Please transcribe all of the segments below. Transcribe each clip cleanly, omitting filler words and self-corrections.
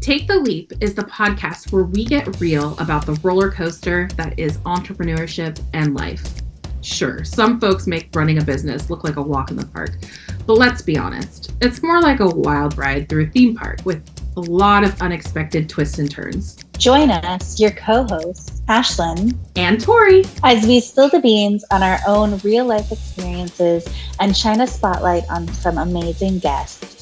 Take the Leap is the podcast where we get real about the roller coaster that is entrepreneurship and life. Sure, some folks make running a business look like a walk in the park, but let's be honest, it's more like a wild ride through a theme park with a lot of unexpected twists and turns. Join us, your co-hosts, Ashlan and Tory, as we spill the beans on our own real-life experiences and shine a spotlight on some amazing guests.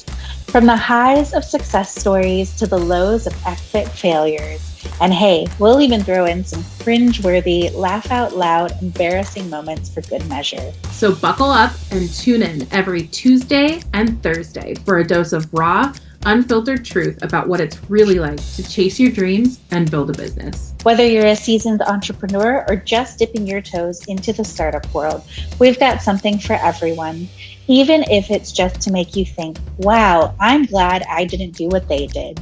From the highs of success stories to the lows of epic failures. And hey, we'll even throw in some cringe-worthy, laugh-out-loud, embarrassing moments for good measure. So buckle up and tune in every Tuesday and Thursday for a dose of raw, unfiltered truth about what it's really like to chase your dreams and build a business. Whether you're a seasoned entrepreneur or just dipping your toes into the startup world, we've got something for everyone. Even if it's just to make you think, wow, I'm glad I didn't do what they did.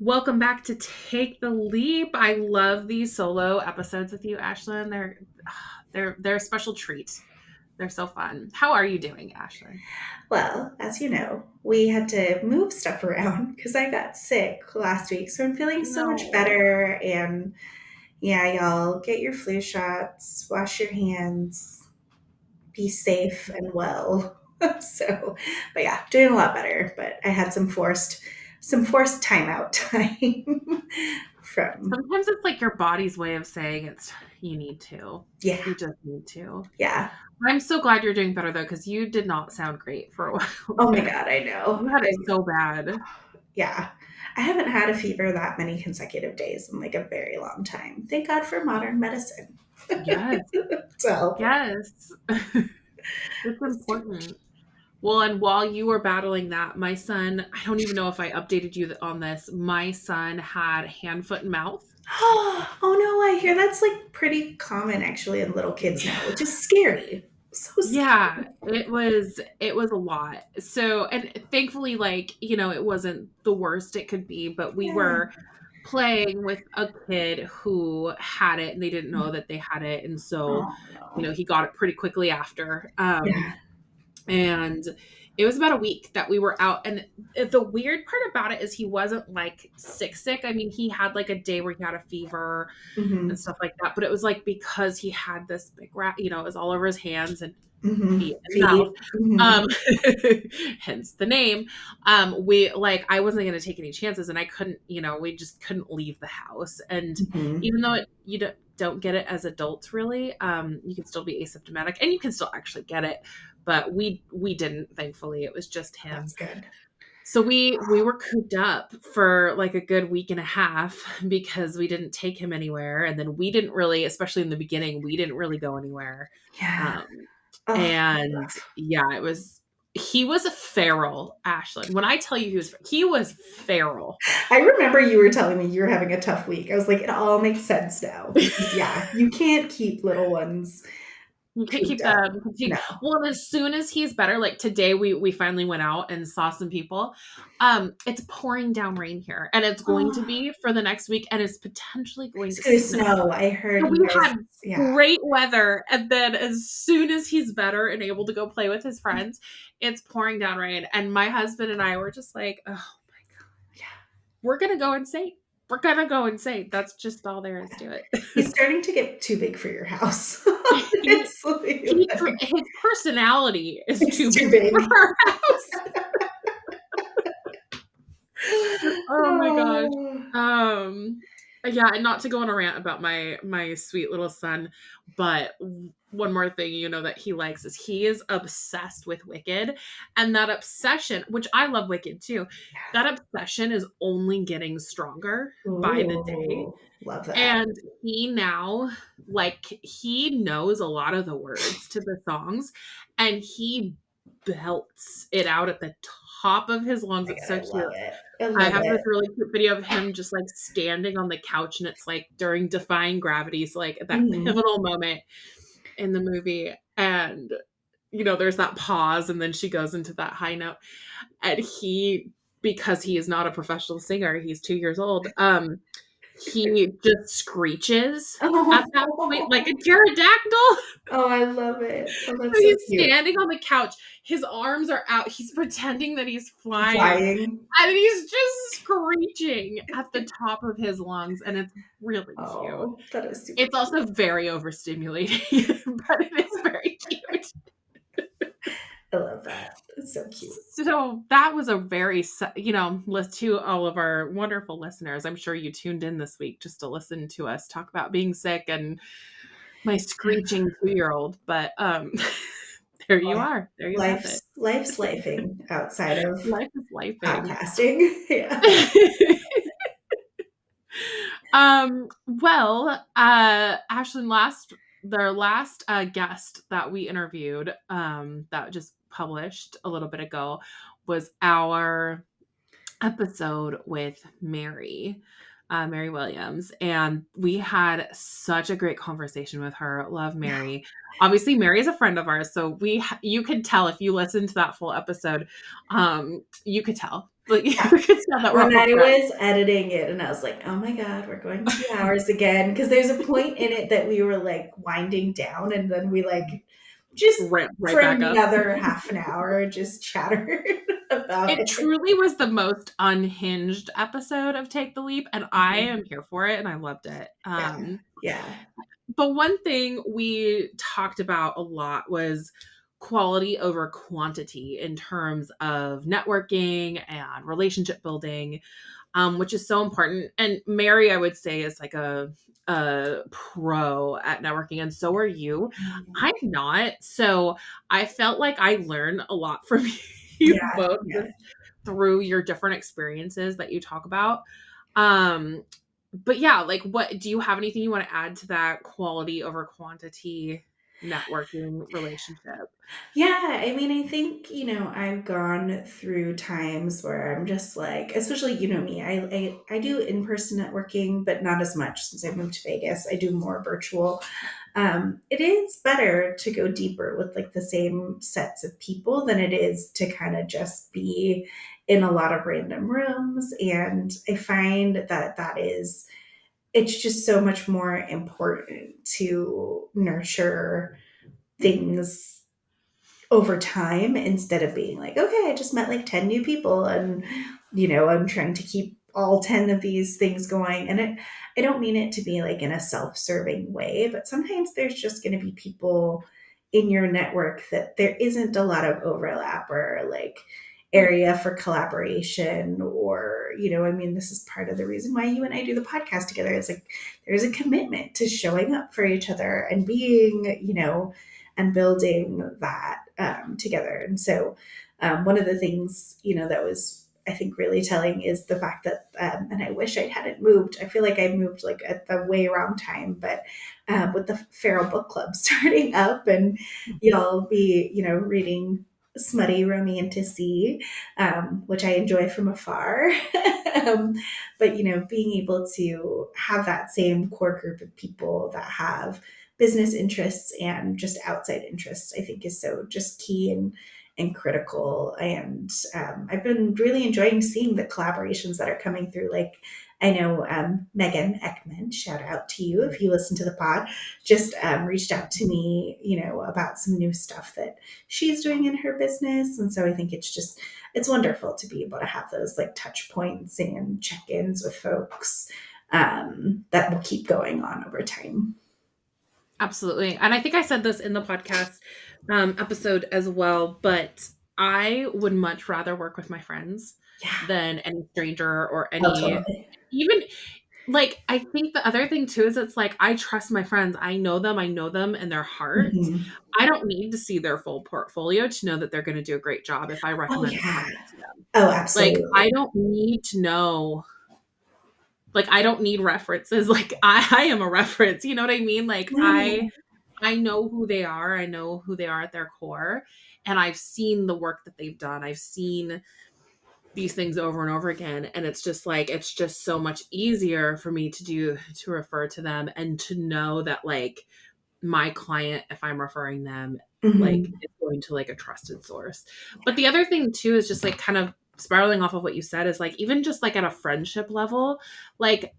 Welcome back to Take the Leap. I love these solo episodes with you, Ashlan. They're a special treat. They're so fun. How are you doing, Ashlan? Well, as you know, we had to move stuff around because I got sick last week. So I'm feeling so much better. And yeah, y'all, get your flu shots, wash your hands, be safe and well. But yeah, doing a lot better. But I had some forced timeout time from. Sometimes it's like your body's way of saying you need to. Yeah. You just need to. Yeah. I'm so glad you're doing better though, because you did not sound great for a while. Oh my God, I know. You had it so bad. Yeah. I haven't had a fever that many consecutive days in like a very long time. Thank God for modern medicine. Yes. Yes. It's important. Well, and while you were battling that, my son, I don't even know if I updated you on this. My son had hand, foot, and mouth. Oh no, I hear that's like pretty common actually in little kids now, which is scary. So scary. Yeah, it was a lot. So, and thankfully, it wasn't the worst it could be, but we were playing with a kid who had it and they didn't know that they had it. And so, he got it pretty quickly after. And it was about a week that we were out. And the weird part about it is he wasn't like sick. I mean, he had like a day where he had a fever and stuff like that. But it was like because he had this big rat, it was all over his hands and feet and mouth. Hence the name. I wasn't going to take any chances and I couldn't, we just couldn't leave the house. And even though you don't get it as adults really, you can still be asymptomatic and you can still actually get it. But we didn't, thankfully. It was just him. That's good. So we were cooped up for like a good week and a half because we didn't take him anywhere. And then we didn't really, especially in the beginning, we didn't really go anywhere. Yeah. He was a feral, Ashlan. When I tell you he was feral. I remember you were telling me you were having a tough week. I was like, it all makes sense now. Yeah, you can't keep little ones. You can't keep them. No. Well, as soon as he's better, like today we finally went out and saw some people. It's pouring down rain here and it's going to be for the next week and it's potentially going to snow. I heard so we had great weather and then as soon as he's better and able to go play with his friends, it's pouring down rain. And my husband and I were just like, oh my God, yeah, we're going to go insane. We're going to go insane. That's just all there is to it. He's starting to get too big for your house. His personality is too big for our house. Oh my gosh. Yeah, and not to go on a rant about my sweet little son, but one more thing that he likes is he is obsessed with Wicked, and that obsession, which I love Wicked too, that obsession is only getting stronger by the day. Love that. And he now, he knows a lot of the words to the songs, and he belts it out at the top of his lungs. It's so cute. I have this really cute video of him just like standing on the couch, and it's like during Defying Gravity, so like at that pivotal moment in the movie, and there's that pause, and then she goes into that high note, and because he is not a professional singer, he's 2 years old. He just screeches at that point like a pterodactyl. Oh, I love it. Oh, So that's so he's cute. standing on the couch. His arms are out. He's pretending that he's flying. Flying. And he's just screeching at the top of his lungs. And it's really cute. Oh, that is super It's cute. also very overstimulating, but it is very cute. I love that. It's so cute. So that was a very, to all of our wonderful listeners. I'm sure you tuned in this week just to listen to us talk about being sick and my screeching 2-year-old. But there you are. There you have it. Life's lifing outside of Life is lifing. podcasting. Yeah. Well, Ashlan, their last guest that we interviewed, that just published a little bit ago, was our episode with Mary Williams, and we had such a great conversation with her. Love Mary. Obviously, Mary is a friend of ours, so you could tell if you listened to that full episode. You could tell. Like, Yeah. you could tell that When I was editing it and I was like, oh my God, we're going 2 hours again. Because there's a point in it that we were like winding down and then we like just right for back up. another half an hour just chattered about it. It truly was the most unhinged episode of Take the Leap, and I am here for it, and I loved it. Yeah. But one thing we talked about a lot was quality over quantity in terms of networking and relationship building, which is so important. And Mary, I would say, is like a pro at networking, and so are you. I'm not. So I felt like I learned a lot from you both through your different experiences that you talk about. But yeah, like, what do you have anything you want to add to that quality over quantity networking relationship? Yeah, I mean, I think, I've gone through times where I'm just like, especially, me, I do in-person networking, but not as much since I moved to Vegas. I do more virtual. It is better to go deeper with like the same sets of people than it is to kind of just be in a lot of random rooms. And I find that it's just so much more important to nurture things over time instead of being like, okay, I just met like 10 new people and, I'm trying to keep all 10 of these things going. And I don't mean it to be like in a self-serving way, but sometimes there's just going to be people in your network that there isn't a lot of overlap or like area for collaboration or, this is part of the reason why you and I do the podcast together. It's like, there's a commitment to showing up for each other and being, and building that together. And so one of the things, that was, I think, really telling is the fact that, and I wish I hadn't moved. I feel like I moved like at the way wrong time, but with the Feral Book Club starting up and y'all be, reading smutty romantasy, which I enjoy from afar. But, being able to have that same core group of people that have business interests and just outside interests, I think is so just key and critical. And I've been really enjoying seeing the collaborations that are coming through. Like, I know Megan Ekman, shout out to you if you listen to the pod, just reached out to me, about some new stuff that she's doing in her business. And so I think it's wonderful to be able to have those like touch points and check-ins with folks that will keep going on over time. Absolutely. And I think I said this in the podcast episode as well, but I would much rather work with my friends than any stranger or even like, I think the other thing too is it's like, I trust my friends. I know them and their heart. Mm-hmm. I don't need to see their full portfolio to know that they're going to do a great job if I recommend a client to them. Oh, absolutely. Like, I don't need to know. Like, I don't need references. Like, I am a reference. You know what I mean? Like, I know who they are. I know who they are at their core. And I've seen the work that they've done. I've seen these things over and over again. And it's just like, it's just so much easier for me to refer to them and to know that like my client, if I'm referring them, like it's going to like a trusted source. But the other thing too is just like kind of spiraling off of what you said is like, even just like at a friendship level, like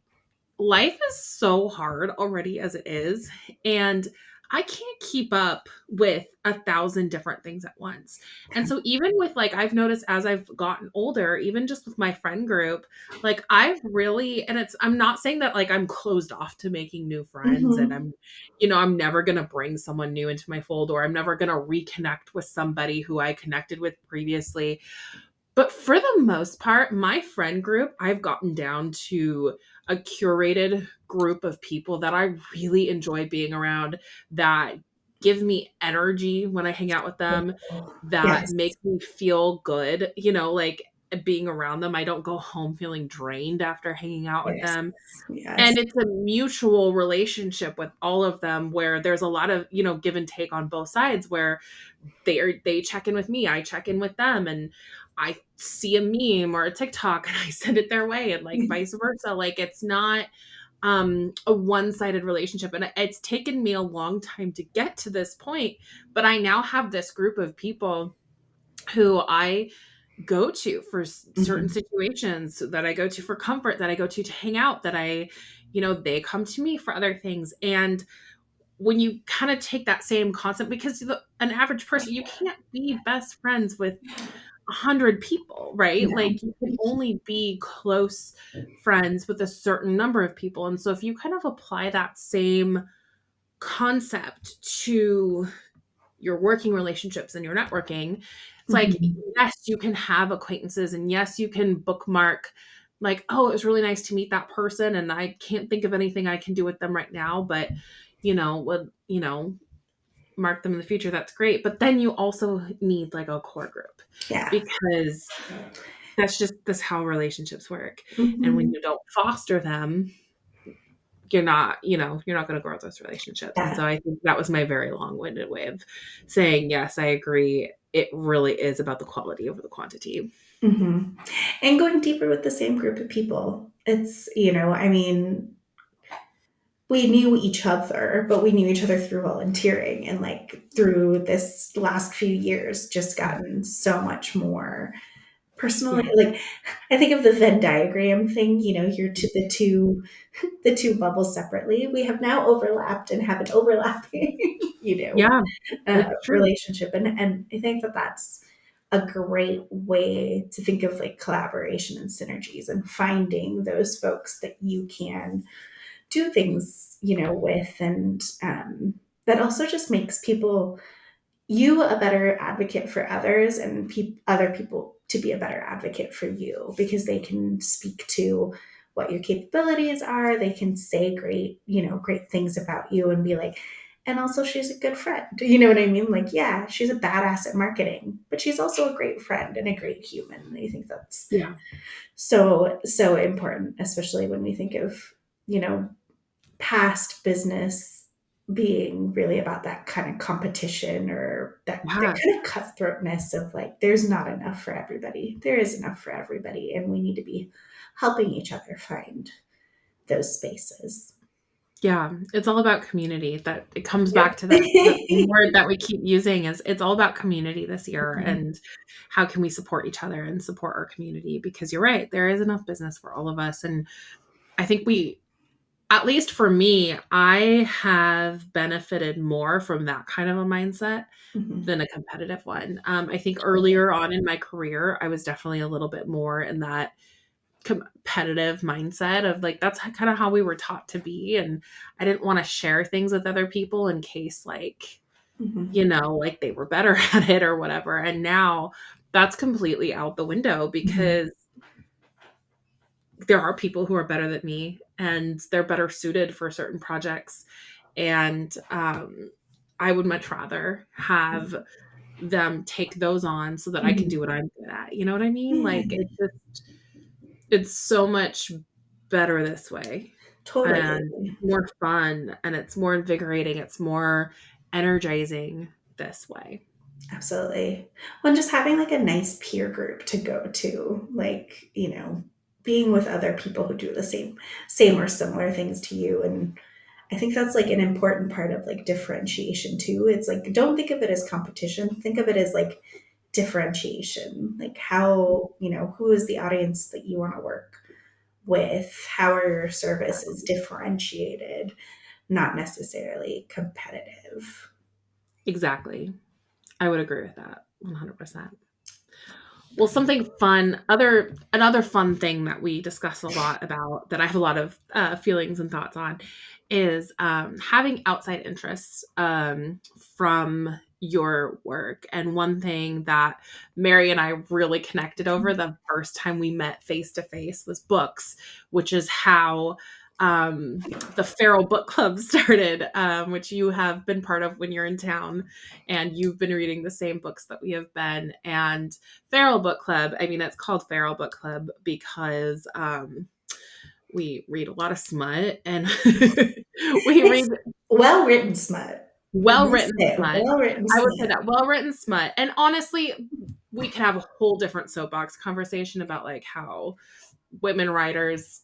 life is so hard already as it is. And I can't keep up with 1,000 different things at once. And so even with like, I've noticed as I've gotten older, even just with my friend group, like I've really, and I'm not saying that like I'm closed off to making new friends and Mm-hmm. I'm never going to bring someone new into my fold, or I'm never going to reconnect with somebody who I connected with previously. But for the most part, my friend group, I've gotten down to a curated group of people that I really enjoy being around, that give me energy when I hang out with them, that Yes. make me feel good, like being around them. I don't go home feeling drained after hanging out with Yes. them. Yes. And it's a mutual relationship with all of them where there's a lot of, give and take on both sides, where they check in with me, I check in with them, and I see a meme or a TikTok and I send it their way, and like vice versa. Like it's not a one-sided relationship, and it's taken me a long time to get to this point, but I now have this group of people who I go to for certain Mm-hmm. situations, that I go to for comfort, that I go to hang out, that they come to me for other things. And when you kind of take that same concept, because an average person, you can't be best friends with 100 people, right? No. Like you can only be close friends with a certain number of people. And so if you kind of apply that same concept to your working relationships and your networking, it's like, Mm-hmm. yes, you can have acquaintances, and yes, you can bookmark like, oh, it was really nice to meet that person, and I can't think of anything I can do with them right now, but would, mark them in the future. That's great. But then you also need like a core group, Yeah. because that's how relationships work. And when Mm-hmm. you don't foster them, you're not going to grow those relationships. And Yeah. so I think that was my very long-winded way of saying, yes, I agree. It really is about the quality over the quantity. Mm-hmm. And going deeper with the same group of people. It's, I mean, we knew each other, but we knew each other through volunteering, and like through this last few years, just gotten so much more personally. Yeah. Like I think of the Venn diagram thing, you're to the two bubbles separately. We have now overlapped and have an overlapping, Yeah. It's true. relationship. And I think that that's a great way to think of like collaboration and synergies, and finding those folks that you can do things, with. And that also just makes you a better advocate for others, and other people to be a better advocate for you, because they can speak to what your capabilities are. They can say great things about you, and be like, and also she's a good friend. You know what I mean? Like, yeah, she's a badass at marketing, but she's also a great friend and a great human. And I think that's Yeah. so, so important, especially when we think of, you know, past business being really about that kind of competition, or that Yeah. kind of cutthroatness of like, there's not enough for everybody. There is enough for everybody. And we need to be helping each other find those spaces. Yeah, it's all about community. That it comes Yep. back to that same word that we keep using, is it's all about community this year, Mhm. and how can we support each other and support our community, because you're right, there is enough business for all of us. And I think at least for me, I have benefited more from that kind of a mindset Mhm. than a competitive one. I think Totally. earlier on in my career, I was definitely a little bit more in that competitive mindset of like, that's kind of how we were taught to be, and I didn't want to share things with other people in case like Mhm. like they were better at it or whatever. And now that's completely out the window, Mhm. because there are people who are better than me, and they're better suited for certain projects. And I would much rather have them take those on so that I can Mhm. do what I'm good at. You know what I mean? Like Yeah, it's so much better this way, totally. and more fun, and it's more invigorating, it's more energizing this way. Absolutely. Well, and just having like a nice peer group to go to, like, being with other people who do the same or similar things to you. And I think that's like an important part of like differentiation too. It's like, don't think of it as competition. Think of it as like differentiation. Like how, who is the audience that you want to work with? How are your services differentiated? not necessarily competitive. Exactly. I would agree with that 100%. Well, something fun, another fun thing that we discuss a lot about, that I have a lot of feelings and thoughts on, is having outside interests from your work. And one thing that Mary and I really connected over the first time we met face to face was books, which is how the Feral Book Club started, which you have been part of when you're in town, and you've been reading the same books that we have been. And Feral Book Club, I mean, it's called Feral Book Club because we read a lot of smut, and we read It's well written smut. well written smut. Well written I would say smut. that, well written smut. And honestly, we could have a whole different soapbox conversation about like how women writers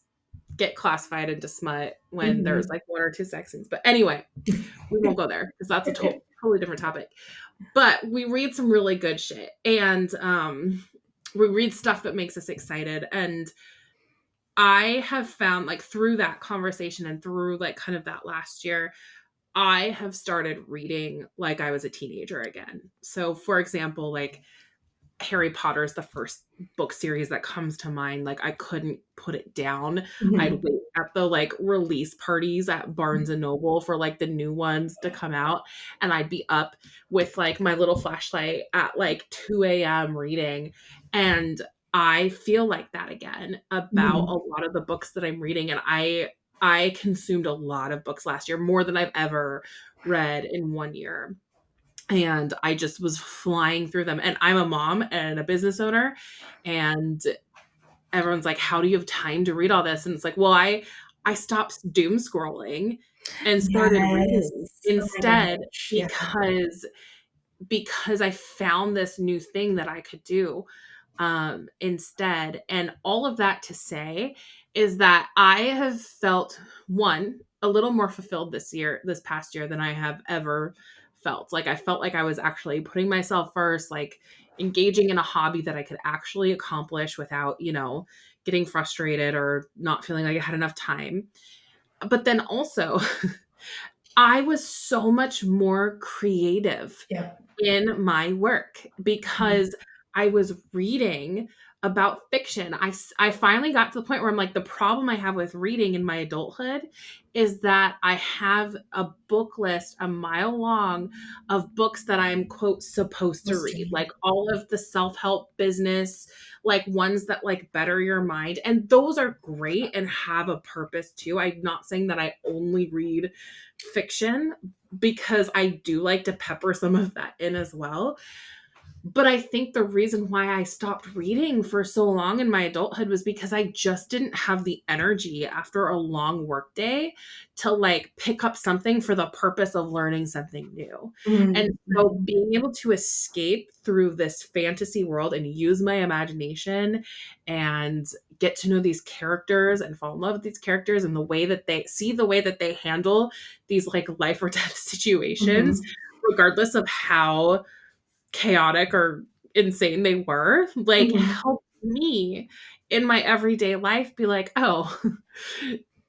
get classified into smut when there's like one or two sex scenes. But anyway, we won't go there because that's a totally different topic. But we read some really good shit, and we read stuff that makes us excited. And I have found, like, through that conversation and through like kind of that last year, I have started reading like I was a teenager again. So for example, like Harry Potter is the first book series that comes to mind. Like I couldn't put it down. I'd wait at the like release parties at Barnes and Noble for like the new ones to come out, and I'd be up with like my little flashlight at like 2 a.m. reading. And I feel like that again about a lot of the books that I'm reading. And I consumed a lot of books last year, more than I've ever read in one year. And I just was flying through them. And I'm a mom and a business owner, and everyone's like, how do you have time to read all this? And it's like, well, I stopped doom scrolling and started reading Yes. Oh my instead, gosh. Yeah. because I found this new thing that I could do instead. And all of that to say is that I have felt, one, a little more fulfilled this past year than I have ever felt. Like I felt like I was actually putting myself first, like engaging in a hobby that I could actually accomplish without, getting frustrated or not feeling like I had enough time. But then also, I was so much more creative Yep. in my work because I was reading about fiction. I finally got to the point where I'm like, the problem I have with reading in my adulthood is that I have a book list a mile long of books that I'm, quote, supposed to read, like all of the self-help business, like ones that like better your mind. And those are great and have a purpose too. I'm not saying that I only read fiction, because I do like to pepper some of that in as well. But I think the reason why I stopped reading for so long in my adulthood was because I just didn't have the energy after a long workday to like pick up something for the purpose of learning something new. And so being able to escape through this fantasy world and use my imagination and get to know these characters and fall in love with these characters and the way that they handle these like life or death situations, regardless of how chaotic or insane they were, like helped me in my everyday life be like, oh,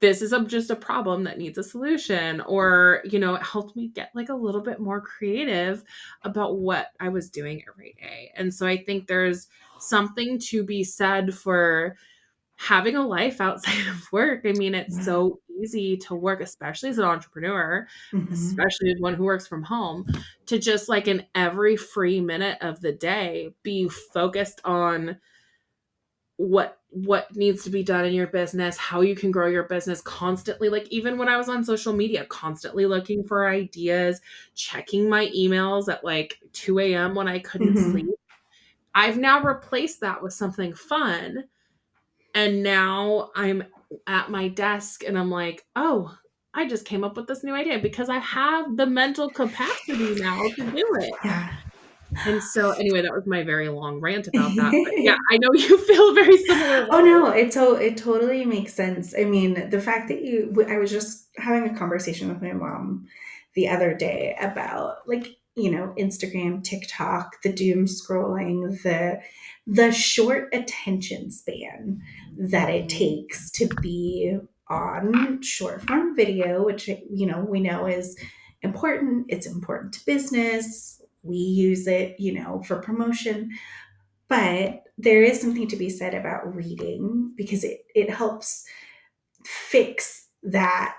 this is just a problem that needs a solution. Or, it helped me get like a little bit more creative about what I was doing every day. And so I think there's something to be said for having a life outside of work. I mean, it's so easy to work, especially as an entrepreneur, especially as one who works from home, to just like in every free minute of the day be focused on what needs to be done in your business, how you can grow your business constantly. Like even when I was on social media, constantly looking for ideas, checking my emails at like 2 a.m. when I couldn't sleep. I've now replaced that with something fun. And now I'm at my desk and I'm like, oh, I just came up with this new idea because I have the mental capacity now to do it. Yeah. And so anyway, that was my very long rant about that. But yeah, I know you feel very similar. Oh no, it totally makes sense. I mean, the fact that I was just having a conversation with my mom the other day about like, Instagram, TikTok, the doom scrolling, the short attention span that it takes to be on short form video, which, we know is important. It's important to business. We use it, for promotion. But there is something to be said about reading, because it helps fix that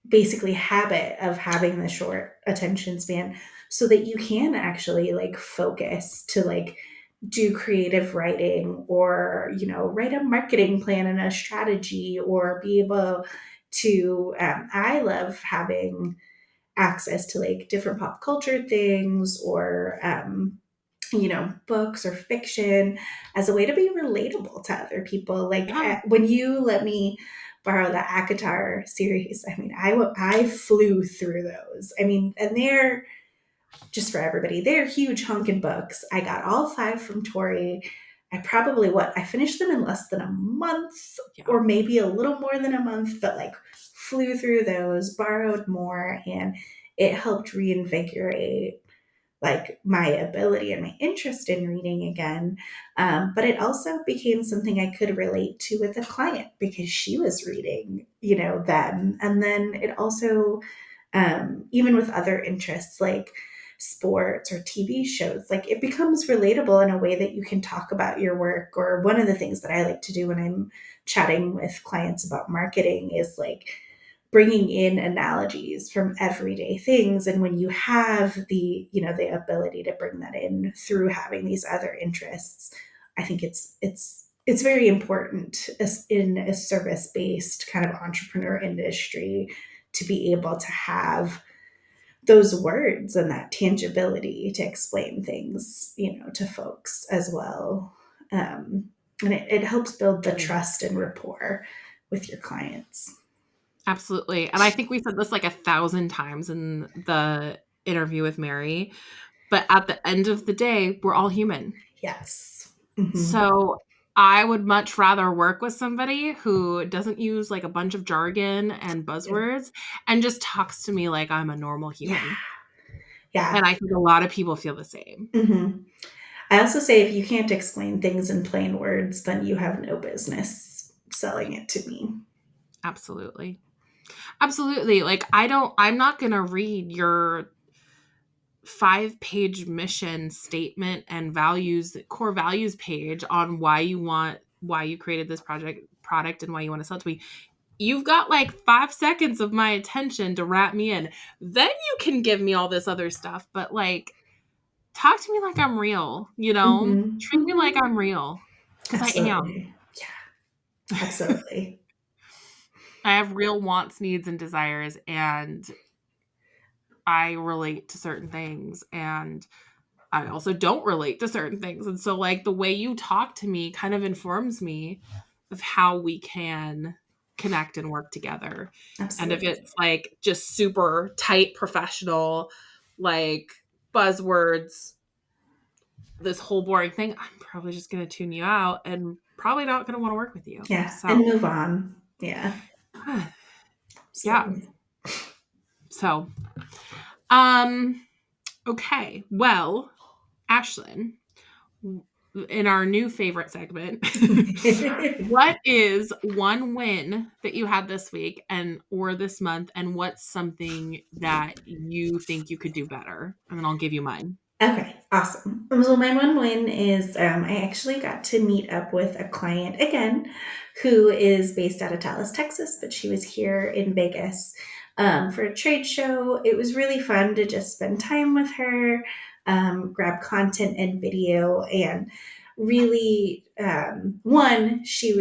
basically habit of having the short attention span, so that you can actually like focus to like do creative writing, or write a marketing plan and a strategy, or be able to I love having access to like different pop culture things, or books or fiction, as a way to be relatable to other people. Like Yeah. when you let me borrow the Akatar series, I mean, I flew through those. I mean, and they're, just for everybody, they're huge honkin' books. I got all 5 from Tory. I finished them in less than a month, Yeah. or maybe a little more than a month, but like flew through those, borrowed more, and it helped reinvigorate like my ability and my interest in reading again. But it also became something I could relate to with a client, because she was reading, them. And then it also, even with other interests like sports or TV shows, like it becomes relatable in a way that you can talk about your work. Or one of the things that I like to do when I'm chatting with clients about marketing is like bringing in analogies from everyday things. And when you have the ability to bring that in through having these other interests, I think it's very important in a service-based kind of entrepreneur industry to be able to have those words and that tangibility to explain things, to folks as well. And it helps build the trust and rapport with your clients. Absolutely. And I think we said this like 1,000 times in the interview with Mary, but at the end of the day, we're all human. Yes. Mm-hmm. So I would much rather work with somebody who doesn't use like a bunch of jargon and buzzwords and just talks to me like I'm a normal human. Yeah. And I think a lot of people feel the same. Mm-hmm. I also say, if you can't explain things in plain words, then you have no business selling it to me. Absolutely. Absolutely. Like I'm not going to read your 5-page mission statement and core values page on why you created this product and why you want to sell it to me. You've got like 5 seconds of my attention to wrap me in. Then you can give me all this other stuff, but like, talk to me like I'm real, Mm-hmm. Treat me like I'm real, because I am. Absolutely. Yeah. Absolutely. I have real wants, needs, and desires, and I relate to certain things, and I also don't relate to certain things. And so like the way you talk to me kind of informs me of how we can connect and work together. Absolutely. And if it's like just super tight professional, like buzzwords, this whole boring thing, I'm probably just going to tune you out and probably not going to want to work with you. Yeah. So, And move on. Yeah. yeah. Absolutely. So, okay. Well, Ashlan, in our new favorite segment, what is one win that you had this week or this month, and what's something that you think you could do better? And then I'll give you mine. Okay, awesome. So my one win is I actually got to meet up with a client again who is based out of Dallas, Texas, but she was here in Vegas for a trade show. It was really fun to just spend time with her, grab content and video, and really, one, she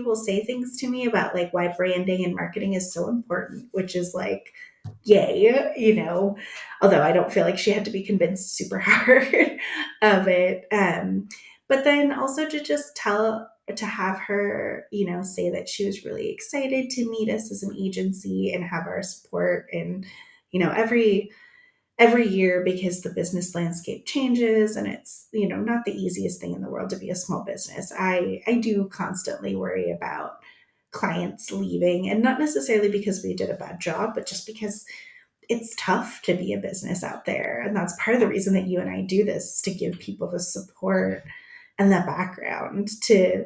will say things to me about like why branding and marketing is so important, which is like, yay, although I don't feel like she had to be convinced super hard of it. But then also to have her, say that she was really excited to meet us as an agency and have our support. And, every year, because the business landscape changes and it's, not the easiest thing in the world to be a small business. I do constantly worry about clients leaving, and not necessarily because we did a bad job, but just because it's tough to be a business out there. And that's part of the reason that you and I do this, is to give people the support and the background to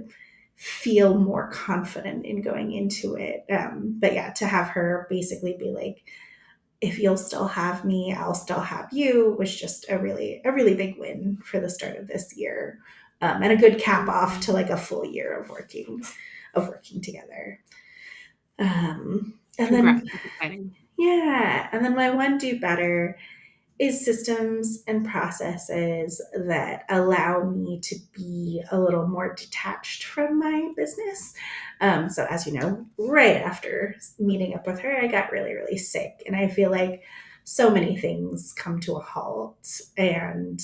feel more confident in going into it. But yeah, to have her basically be like, if you'll still have me, I'll still have you, was just a really big win for the start of this year, and a good cap off to like a full year of working together. And then Congrats. That's exciting. yeah, and then my one do better is systems and processes that allow me to be a little more detached from my business. So, as you know, right after meeting up with her, I got really, really sick. And I feel like so many things come to a halt, and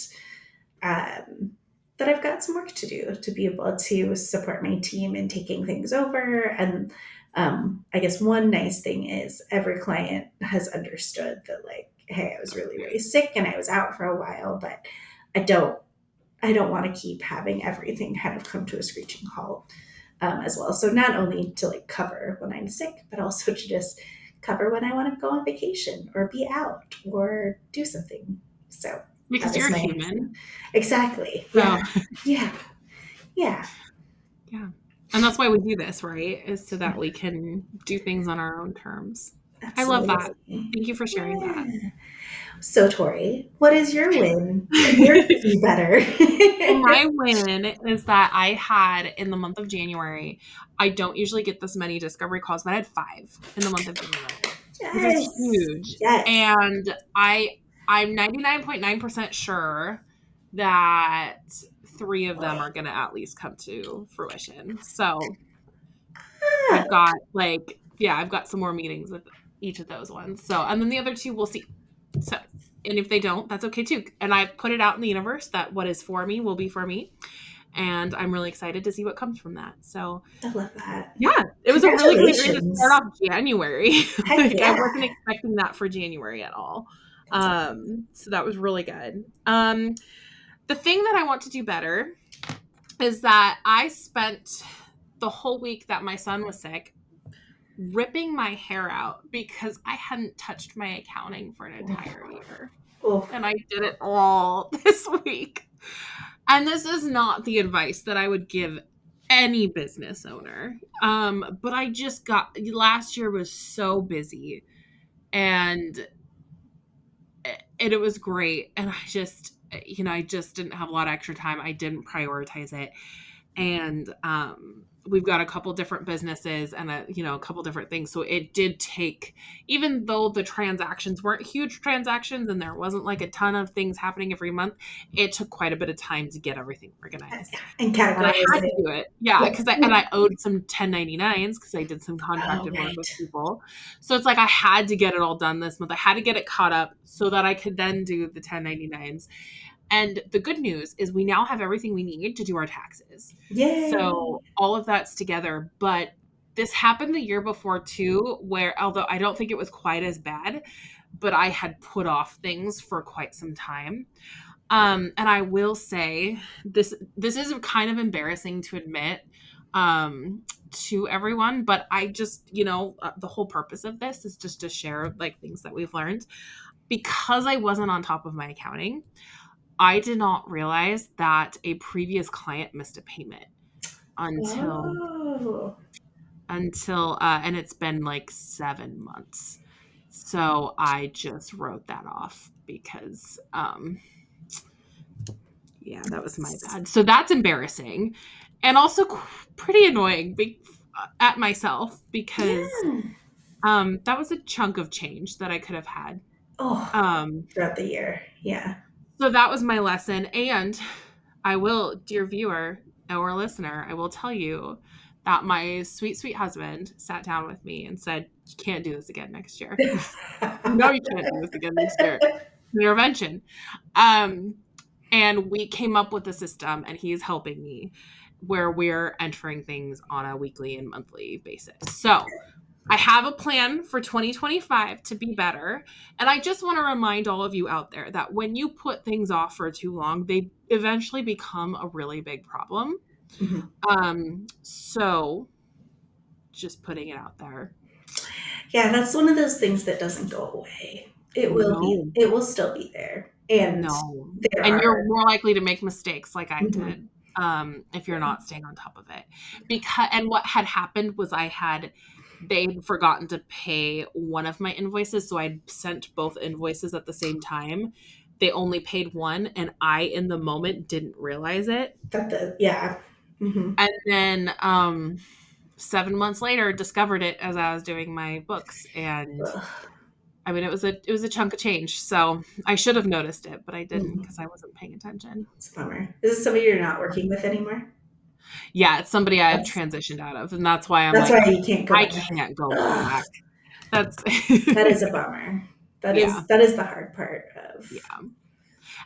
um, that I've got some work to do to be able to support my team in taking things over. And I guess one nice thing is every client has understood that, like, hey, I was really, really sick and I was out for a while, but I don't I don't want to keep having everything kind of come to a screeching halt, as well. So not only to like cover when I'm sick, but also to just cover when I want to go on vacation or be out or do something. So that Because is you're my human. exactly. So, Yeah. Yeah. Yeah. yeah. And that's why we do this, right? Is so that we can do things on our own terms. I love that. Absolutely. Thank you for sharing that. Yeah. So Tori, what is your win and your to be better? Well, my win is that I had in the month of January, I don't usually get this many discovery calls, but I had 5 in the month of January, which is Yes. huge. Yes. And I'm 99.9% sure that 3 of them are going to at least come to fruition. So Ah, I've got I've got some more meetings with each of those ones. So, and then the other 2 we'll see. So, and if they don't, that's okay too. And I put it out in the universe that what is for me will be for me. And I'm really excited to see what comes from that. So, I love that. yeah, it was a really great way to start Congratulations. off January. Heck Like I yeah. wasn't expecting that for January at all. That's awesome. So that was really good. The thing that I want to do better is that I spent the whole week that my son was sick ripping my hair out because I hadn't touched my accounting for an entire year. Oh, And I did it all this week. And this is not the advice that I would give any business owner. But I just got last year was so busy and it was great. And I just didn't have a lot of extra time. I didn't prioritize it. And we've got a couple different businesses and a couple different things, so it did take, even though the transactions weren't huge transactions and there wasn't like a ton of things happening every month, it took quite a bit of time to get everything organized, and and I categorize had to it. do it. Yeah, Yeah. because I owed some 1099s because I did some Oh, contracted work with right. people, so it's like I had to get it all done this month. I had to get it caught up so that I could then do the 1099s. And the good news is we now have everything we need to do our taxes. Yay. So all of that's together. But this happened the year before too, where although I don't think it was quite as bad, but I had put off things for quite some time. And I will say this is kind of embarrassing to admit to everyone, but I just, the whole purpose of this is just to share like things that we've learned. Because I wasn't on top of my accounting, I did not realize that a previous client missed a payment until Oh. and it's been like 7 months. So I just wrote that off because yeah, that was my bad. So that's embarrassing and also pretty annoying at myself because Yeah. that was a chunk of change that I could have had. Oh, Um throughout the year. Yeah. So that was my lesson. And I will, dear viewer or listener, I will tell you that my sweet, sweet husband sat down with me and said, "You can't do this again next year. No, you can't do this again next year. Intervention." Um, and we came up with a system, and he's helping me where we're entering things on a weekly and monthly basis. So I have a plan for 2025 to be better. And I just want to remind all of you out there that when you put things off for too long, they eventually become a really big problem. Mhm. So just putting it out there. Yeah, that's one of those things that doesn't go away. No, It will still be there. And no. there And you're are, more likely to make mistakes like I mhm. did. if you're not staying on top of it. And what had happened was they'd forgotten to pay one of my invoices. So I sent both invoices at the same time. They only paid one, and I, in the moment, didn't realize it. Yeah. Mm-hmm. And then 7 months later, discovered it as I was doing my books. And Ugh. I mean, it was a chunk of change. So I should have noticed it, but I didn't because I wasn't paying attention. It's a bummer. Is this somebody you're not working with anymore? Yeah, it's somebody I've transitioned out of, and that's why That's why you can't go I back. can't go Ugh. back. That's That is a bummer. That is the hard part of. Yeah.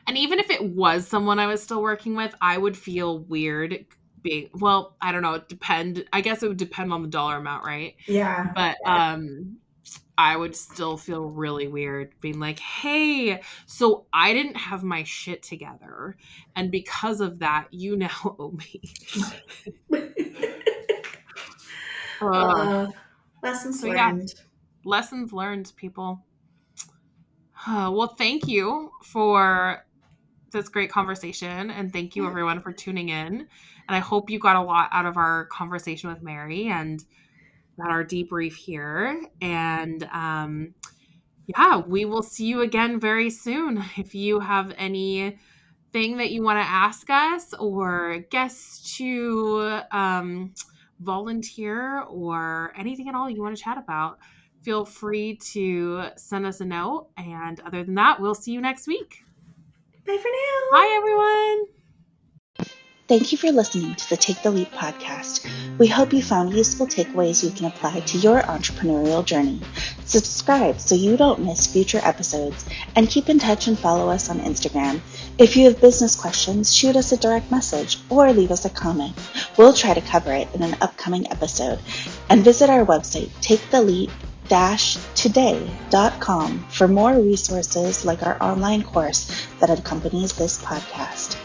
And even if it was someone I was still working with, I would feel weird being, well, I don't know, I guess it would depend on the dollar amount, right? Yeah. But I would still feel really weird being like, hey, so I didn't have my shit together, and because of that, you now owe me. Lessons So learned. Yeah, lessons learned, people. Well, thank you for this great conversation, and thank you everyone for tuning in. And I hope you got a lot out of our conversation with Mary and got our debrief here. And yeah, we will see you again very soon. If you have anything that you want to ask us, or guests to volunteer, or anything at all you want to chat about, feel free to send us a note. And other than that, we'll see you next week. Bye for now. Bye, everyone. Thank you for listening to the Take the Leap podcast. We hope you found useful takeaways you can apply to your entrepreneurial journey. Subscribe so you don't miss future episodes, and keep in touch and follow us on Instagram. If you have business questions, shoot us a direct message or leave us a comment. We'll try to cover it in an upcoming episode. And visit our website, taketheleap-today.com, for more resources like our online course that accompanies this podcast.